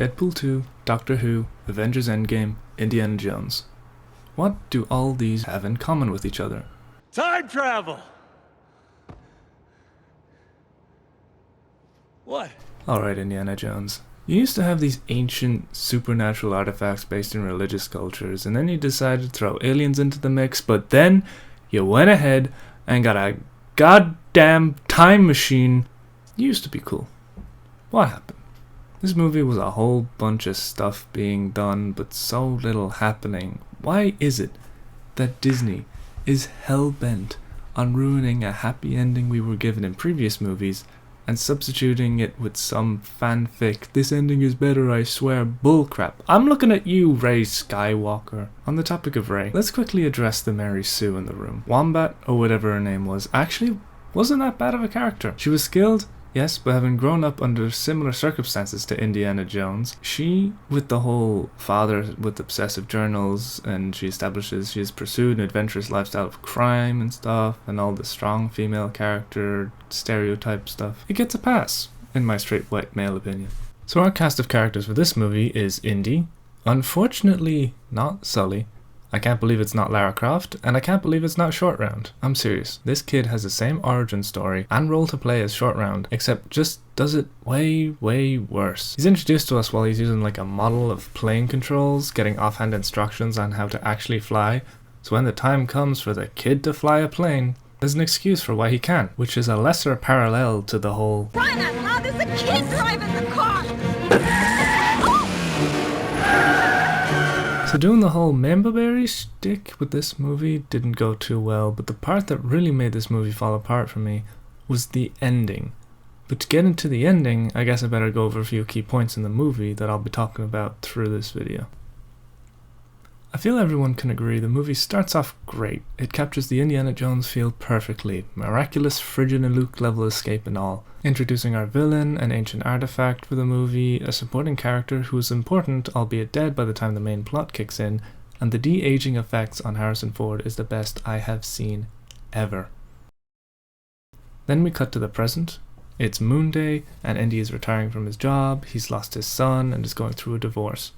Deadpool 2, Doctor Who, Avengers Endgame, Indiana Jones. What do all these have in common with each other? Time travel! What? Alright, Indiana Jones. You used to have these ancient supernatural artifacts based in religious cultures, and then you decided to throw aliens into the mix, but then you went ahead and got a goddamn time machine. You used to be cool. What happened? This movie was a whole bunch of stuff being done, but so little happening. Why is it that Disney is hell-bent on ruining a happy ending we were given in previous movies and substituting it with some fanfic, this ending is better, I swear, bullcrap? I'm looking at you, Rey Skywalker. On the topic of Rey, let's quickly address the Mary Sue in the room. Wombat, or whatever her name was, actually wasn't that bad of a character. She was skilled, yes, but having grown up under similar circumstances to Indiana Jones, she, with the whole father with obsessive journals, and she establishes she has pursued an adventurous lifestyle of crime and stuff, and all the strong female character stereotype stuff, it gets a pass, in my straight white male opinion. So our cast of characters for this movie is Indy, unfortunately not Sully, I can't believe it's not Lara Croft, and I can't believe it's not Short Round. I'm serious. This kid has the same origin story and role to play as Short Round, except just does it way, way worse. He's introduced to us while he's using like a model of plane controls, getting offhand instructions on how to actually fly, so when the time comes for the kid to fly a plane, there's an excuse for why he can't, which is a lesser parallel to the whole Run out loud, there's a kid driving the car! So doing the whole Memberberry shtick with this movie didn't go too well, but the part that really made this movie fall apart for me was the ending. But to get into the ending, I guess I better go over a few key points in the movie that I'll be talking about through this video. I feel everyone can agree the movie starts off great. It captures the Indiana Jones feel perfectly, miraculous frigid and Luke level escape and all. Introducing our villain, an ancient artifact for the movie, a supporting character who is important, albeit dead by the time the main plot kicks in, and the de-aging effects on Harrison Ford is the best I have seen ever. Then we cut to the present. It's Moon Day, and Indy is retiring from his job, he's lost his son, and is going through a divorce.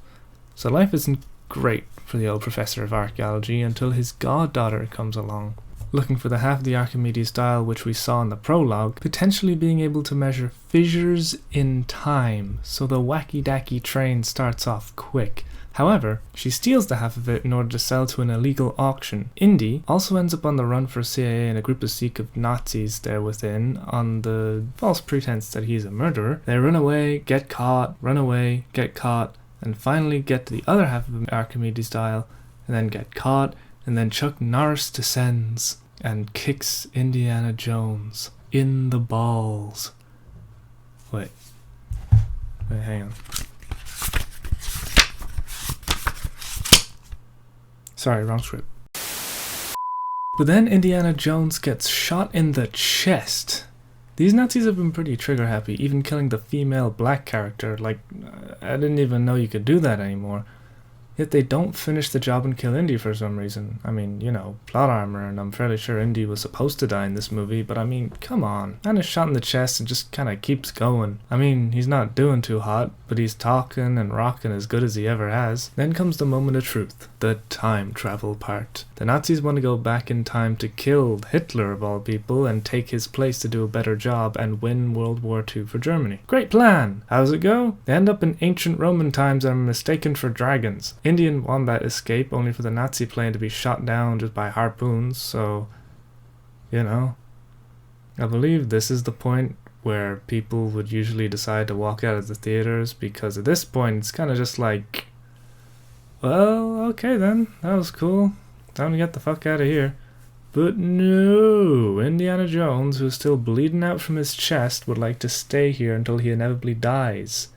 So life isn't great for the old professor of archaeology until his goddaughter comes along, looking for the half of the Archimedes dial which we saw in the prologue, potentially being able to measure fissures in time, so the wacky-dacky train starts off quick. However, she steals the half of it in order to sell to an illegal auction. Indy also ends up on the run for CIA and a group of secret Nazis there within on the false pretense that he's a murderer. They run away, get caught, run away, get caught, and finally get to the other half of the Archimedes dial, and then get caught, and then Chuck Norris descends and kicks Indiana Jones in the balls. Wait, hang on. Sorry, wrong script. But then Indiana Jones gets shot in the chest. These Nazis have been pretty trigger happy, even killing the female black character. Like, I didn't even know you could do that anymore. Yet they don't finish the job and kill Indy for some reason. I mean, you know, plot armor, and I'm fairly sure Indy was supposed to die in this movie, but I mean, come on. Man is shot in the chest and just kinda keeps going. I mean, he's not doing too hot, but he's talking and rocking as good as he ever has. Then comes the moment of truth, the time travel part. The Nazis want to go back in time to kill Hitler of all people and take his place to do a better job and win World War II for Germany. Great plan! How's it go? They end up in ancient Roman times and are mistaken for dragons. Indy and Wombat escape only for the Nazi plane to be shot down just by harpoons, so, you know. I believe this is the point where people would usually decide to walk out of the theaters, because at this point it's kind of just like, well, okay then, that was cool. Time to get the fuck out of here. But no, Indiana Jones, who's still bleeding out from his chest, would like to stay here until he inevitably dies.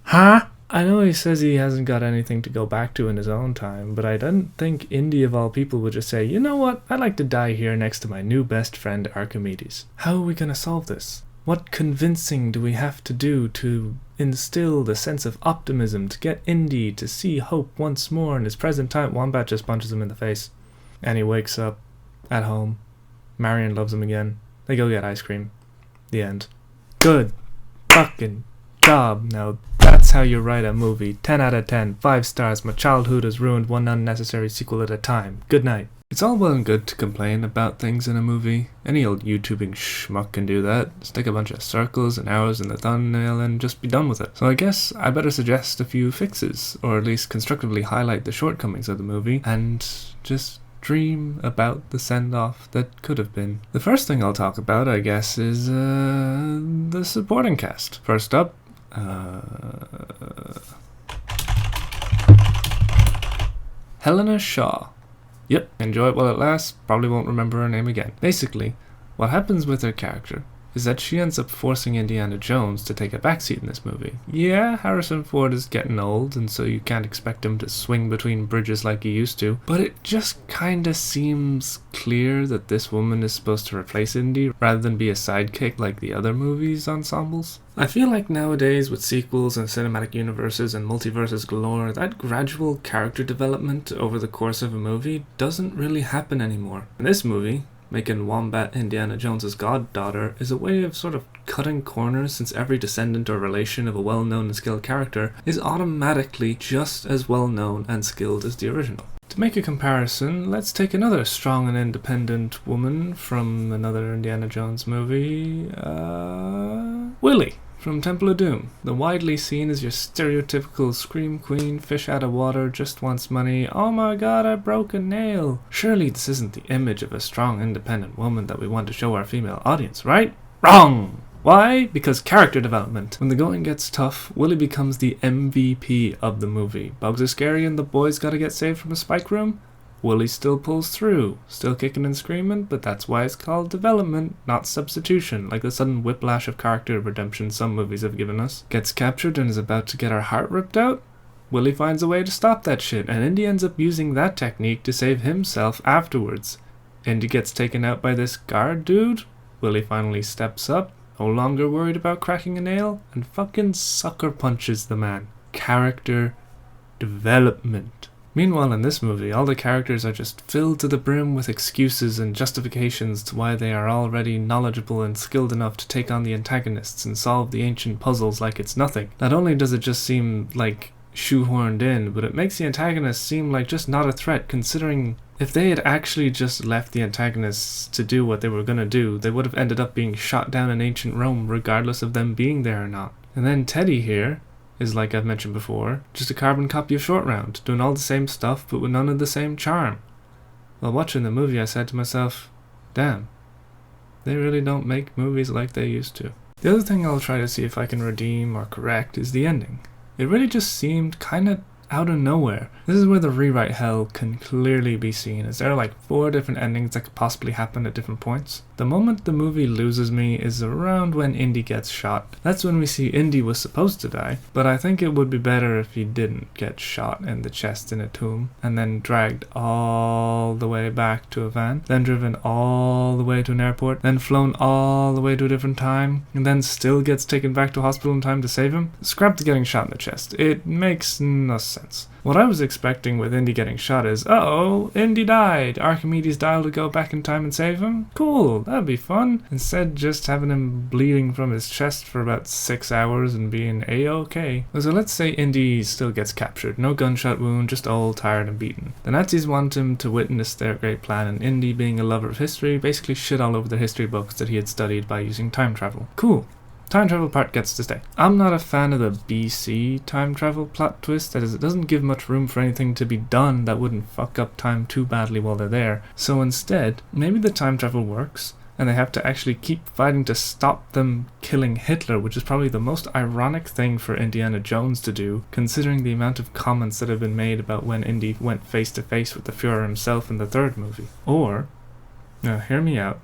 Huh? I know he says he hasn't got anything to go back to in his own time, but I didn't think Indy of all people would just say, you know what, I'd like to die here next to my new best friend Archimedes. How are we gonna solve this? What convincing do we have to do to instill the sense of optimism to get Indy to see hope once more in his present time? Wombat just punches him in the face, and he wakes up at home. Marion loves him again. They go get ice cream. The end. Good fucking job. Now That's how you write a movie. 10 out of 10, 5 stars. My childhood is ruined one unnecessary sequel at a time. Good night. It's all well and good to complain about things in a movie. Any old YouTubing schmuck can do that. Stick a bunch of circles and arrows in the thumbnail and just be done with it. So I guess I better suggest a few fixes, or at least constructively highlight the shortcomings of the movie, and just dream about the send-off that could have been. The first thing I'll talk about, I guess, is the supporting cast. First up, Helena Shaw. Yep, enjoy it while it lasts, probably won't remember her name again. Basically, what happens with her character is that she ends up forcing Indiana Jones to take a backseat in this movie. Yeah, Harrison Ford is getting old, and so you can't expect him to swing between bridges like he used to, but it just kinda seems clear that this woman is supposed to replace Indy rather than be a sidekick like the other movies' ensembles. I feel like nowadays with sequels and cinematic universes and multiverses galore, that gradual character development over the course of a movie doesn't really happen anymore. In this movie, making Wombat Indiana Jones's goddaughter is a way of sort of cutting corners, since every descendant or relation of a well-known and skilled character is automatically just as well-known and skilled as the original. To make a comparison, let's take another strong and independent woman from another Indiana Jones movie, Willie from Temple of Doom, the widely seen as your stereotypical scream queen, fish out of water, just wants money, oh my god, I broke a nail. Surely this isn't the image of a strong, independent woman that we want to show our female audience, right? Wrong! Why? Because character development. When the going gets tough, Willie becomes the MVP of the movie. Bugs are scary and the boys gotta get saved from a spike room. Willie still pulls through, still kicking and screaming, but that's why it's called development, not substitution, like the sudden whiplash of character redemption some movies have given us. Gets captured and is about to get her heart ripped out? Willie finds a way to stop that shit, and Indy ends up using that technique to save himself afterwards. Indy gets taken out by this guard dude. Willie finally steps up, no longer worried about cracking a nail, and fucking sucker punches the man. Character development. Meanwhile, in this movie, all the characters are just filled to the brim with excuses and justifications to why they are already knowledgeable and skilled enough to take on the antagonists and solve the ancient puzzles like it's nothing. Not only does it just seem like shoehorned in, but it makes the antagonists seem like just not a threat, considering if they had actually just left the antagonists to do what they were gonna do, they would have ended up being shot down in ancient Rome regardless of them being there or not. And then Teddy here is, like I've mentioned before, just a carbon copy of Short Round, doing all the same stuff but with none of the same charm. While watching the movie, I said to myself, damn, they really don't make movies like they used to. The other thing I'll try to see if I can redeem or correct is the ending. It really just seemed kinda out of nowhere. This is where the rewrite hell can clearly be seen, as there are like 4 different endings that could possibly happen at different points. The moment the movie loses me is around when Indy gets shot. That's when we see Indy was supposed to die, but I think it would be better if he didn't get shot in the chest in a tomb, and then dragged all the way back to a van, then driven all the way to an airport, then flown all the way to a different time, and then still gets taken back to hospital in time to save him. Scrap the getting shot in the chest. It makes no sense. What I was expecting with Indy getting shot is, uh-oh, Indy died. Archimedes dialed to go back in time and save him? Cool, that'd be fun. Instead, just having him bleeding from his chest for about 6 hours and being A-okay. So let's say Indy still gets captured. No gunshot wound, just old, tired, and beaten. The Nazis want him to witness their great plan, and Indy, being a lover of history, basically shit all over the history books that he had studied by using time travel. Cool. Time travel part gets to stay. I'm not a fan of the BC time travel plot twist, that is, it doesn't give much room for anything to be done that wouldn't fuck up time too badly while they're there. So instead, maybe the time travel works, and they have to actually keep fighting to stop them killing Hitler, which is probably the most ironic thing for Indiana Jones to do, considering the amount of comments that have been made about when Indy went face to face with the Fuhrer himself in the 3rd movie. Or, now hear me out,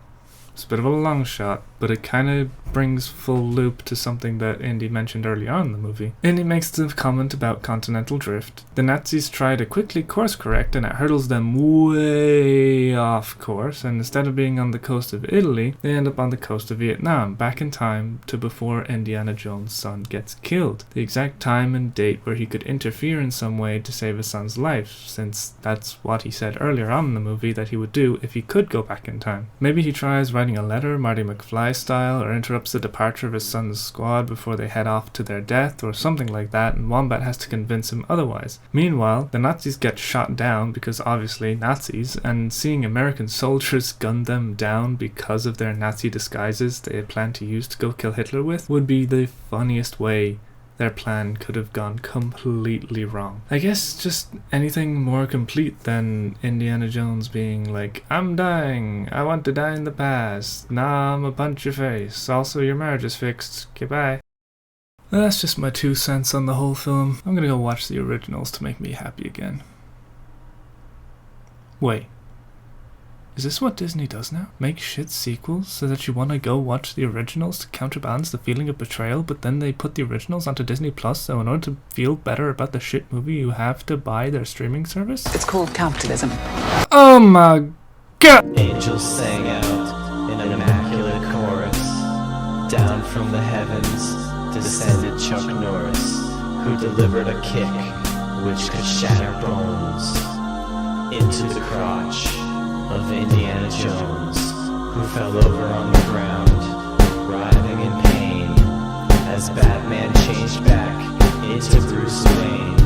it's a bit of a long shot, but it kind of brings full loop to something that Indy mentioned early on in the movie. Indy makes the comment about continental drift. The Nazis try to quickly course correct, and it hurtles them way off course, and instead of being on the coast of Italy, they end up on the coast of Vietnam, back in time to before Indiana Jones' son gets killed. The exact time and date where he could interfere in some way to save his son's life, since that's what he said earlier on in the movie that he would do if he could go back in time. Maybe he tries writing writing a letter, Marty McFly style, or interrupts the departure of his son's squad before they head off to their death, or something like that, and Wombat has to convince him otherwise. Meanwhile, the Nazis get shot down because obviously Nazis, and seeing American soldiers gun them down because of their Nazi disguises they had planned to use to go kill Hitler with would be the funniest way their plan could have gone completely wrong. I guess just anything more complete than Indiana Jones being like, I'm dying, I want to die in the past, nah, I'ma punch your face, also your marriage is fixed, goodbye. Well, that's just my 2 cents on the whole film. I'm gonna go watch the originals to make me happy again. Wait. Is this what Disney does now? Make shit sequels so that you want to go watch the originals to counterbalance the feeling of betrayal, but then they put the originals onto Disney Plus, so in order to feel better about the shit movie you have to buy their streaming service? It's called capitalism. Oh my god! Angels sang out in an immaculate chorus. Down from the heavens descended Chuck Norris, who delivered a kick which could shatter bones into the crotch of Indiana Jones, who fell over on the ground, writhing in pain, as Batman changed back into Bruce Wayne.